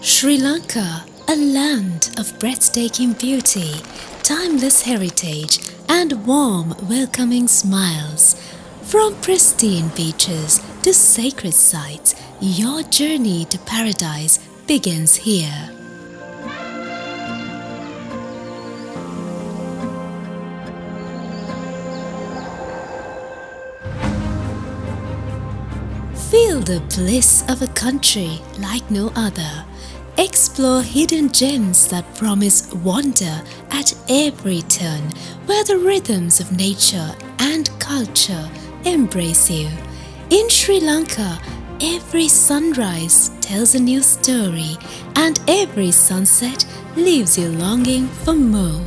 Sri Lanka, a land of breathtaking beauty, timeless heritage, and warm, welcoming smiles. From pristine beaches to sacred sites, your journey to paradise begins here. Feel the bliss of a country like no other. Explore hidden gems that promise wonder at every turn, where the rhythms of nature and culture embrace you. In Sri Lanka, every sunrise tells a new story, and every sunset leaves you longing for more.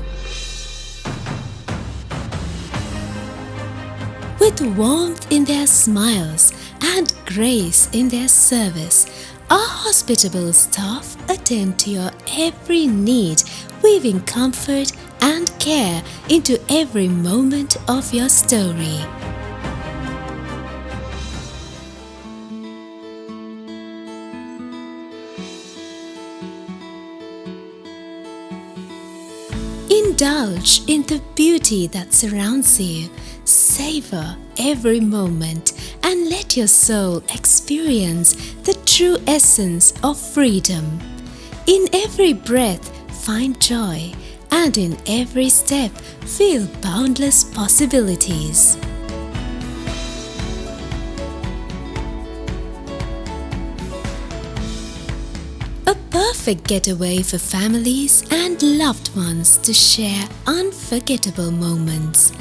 With warmth in their smiles and grace in their service, our hospitable staff attend to your every need, weaving comfort and care into every moment of your story. Indulge in the beauty that surrounds you. Savor every moment and let your soul experience the true essence of freedom. In every breath, find joy, and in every step, feel boundless possibilities. A perfect getaway for families and loved ones to share unforgettable moments.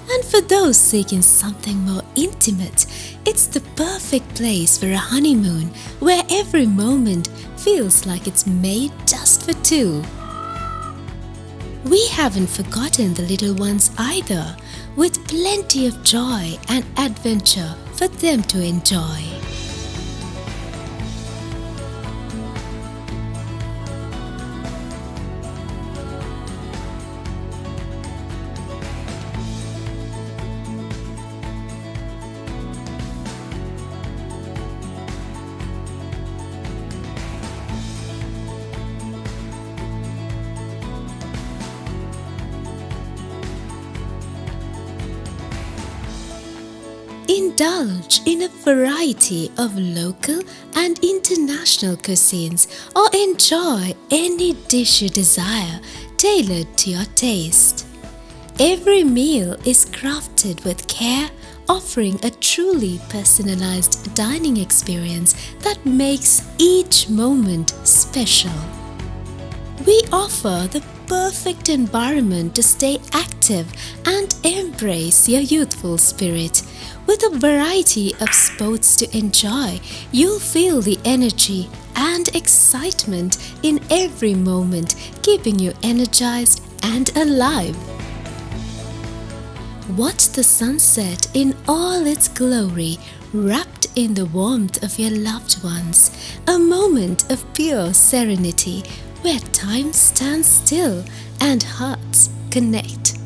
And for those seeking something more intimate, it's the perfect place for a honeymoon where every moment feels like it's made just for two. We haven't forgotten the little ones either, with plenty of joy and adventure for them to enjoy. Indulge in a variety of local and international cuisines or enjoy any dish you desire tailored to your taste. Every meal is crafted with care, offering a truly personalized dining experience that makes each moment special. We offer the perfect environment to stay active and embrace your youthful spirit. With a variety of sports to enjoy, you'll feel the energy and excitement in every moment, keeping you energized and alive. Watch the sunset in all its glory, wrapped in the warmth of your loved ones, a moment of pure serenity where time stands still and hearts connect.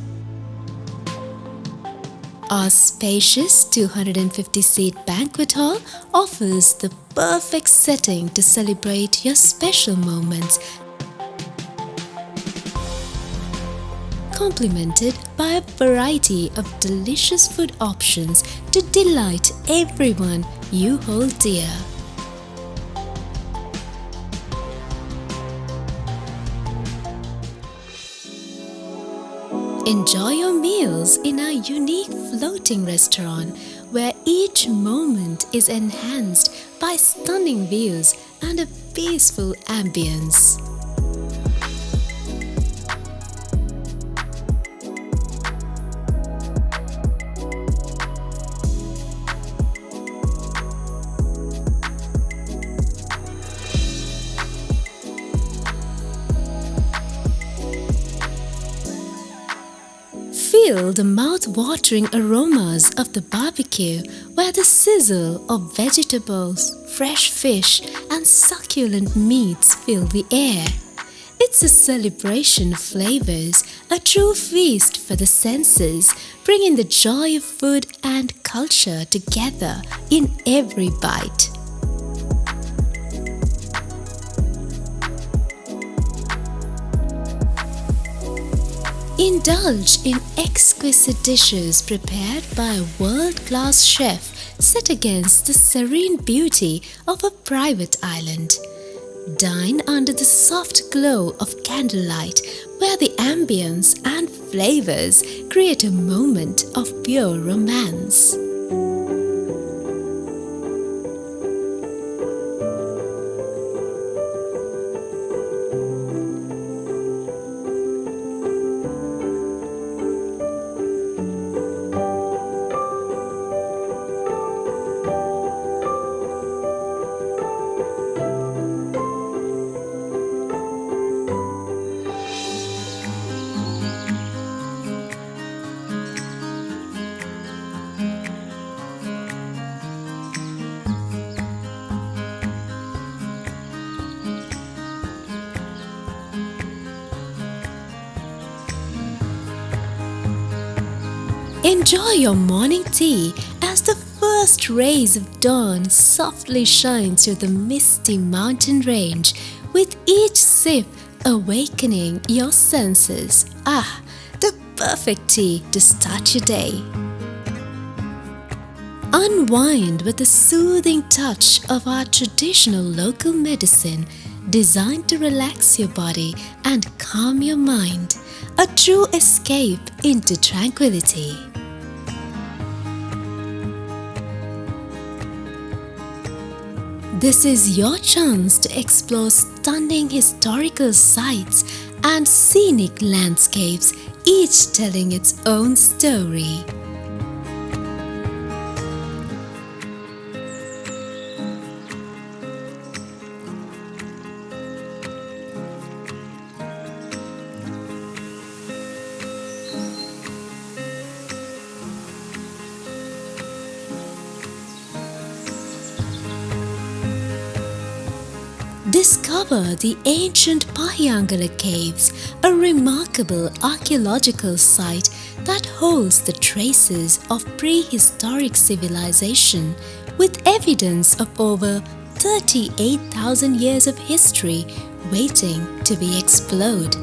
Our spacious 250-seat banquet hall offers the perfect setting to celebrate your special moments, complemented by a variety of delicious food options to delight everyone you hold dear. Enjoy your meals in our unique floating restaurant, where each moment is enhanced by stunning views and a peaceful ambience. Feel the mouth-watering aromas of the barbecue, where the sizzle of vegetables, fresh fish, and succulent meats fill the air. It's a celebration of flavors, a true feast for the senses, bringing the joy of food and culture together in every bite. Indulge in exquisite dishes prepared by a world-class chef set against the serene beauty of a private island. Dine under the soft glow of candlelight where the ambience and flavors create a moment of pure romance. Enjoy your morning tea as the first rays of dawn softly shine through the misty mountain range, with each sip awakening your senses. Ah, the perfect tea to start your day. Unwind with the soothing touch of our traditional local medicine designed to relax your body and calm your mind. A true escape into tranquility. This is your chance to explore stunning historical sites and scenic landscapes, each telling its own story. Discover the ancient Pahiyangala Caves, a remarkable archaeological site that holds the traces of prehistoric civilization with evidence of over 38,000 years of history waiting to be explored.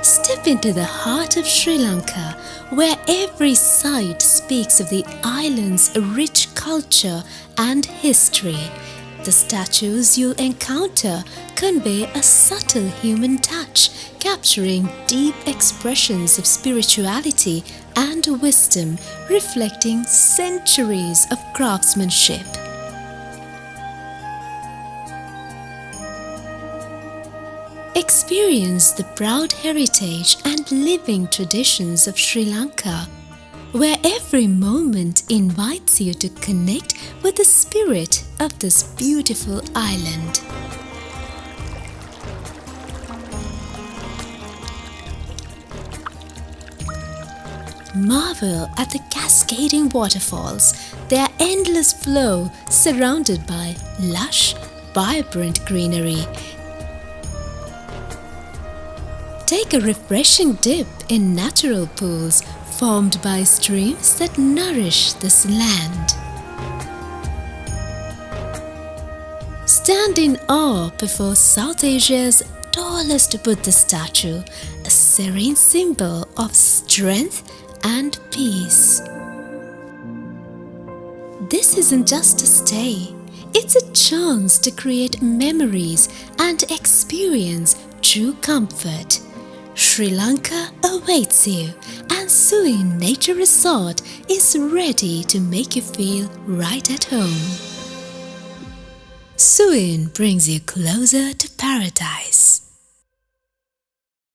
Step into the heart of Sri Lanka, where every site speaks of the island's rich culture and history. The statues you'll encounter convey a subtle human touch, capturing deep expressions of spirituality and wisdom, reflecting centuries of craftsmanship. Experience the proud heritage and living traditions of Sri Lanka, where every moment invites you to connect with the spirit of this beautiful island. Marvel at the cascading waterfalls, their endless flow surrounded by lush, vibrant greenery. Take a refreshing dip in natural pools formed by streams that nourish this land. Stand in awe before South Asia's tallest Buddha statue, a serene symbol of strength and peace. This isn't just a stay, it's a chance to create memories and experience true comfort. Sri Lanka awaits you, and Sueen Nature Resort is ready to make you feel right at home. Sueen brings you closer to paradise.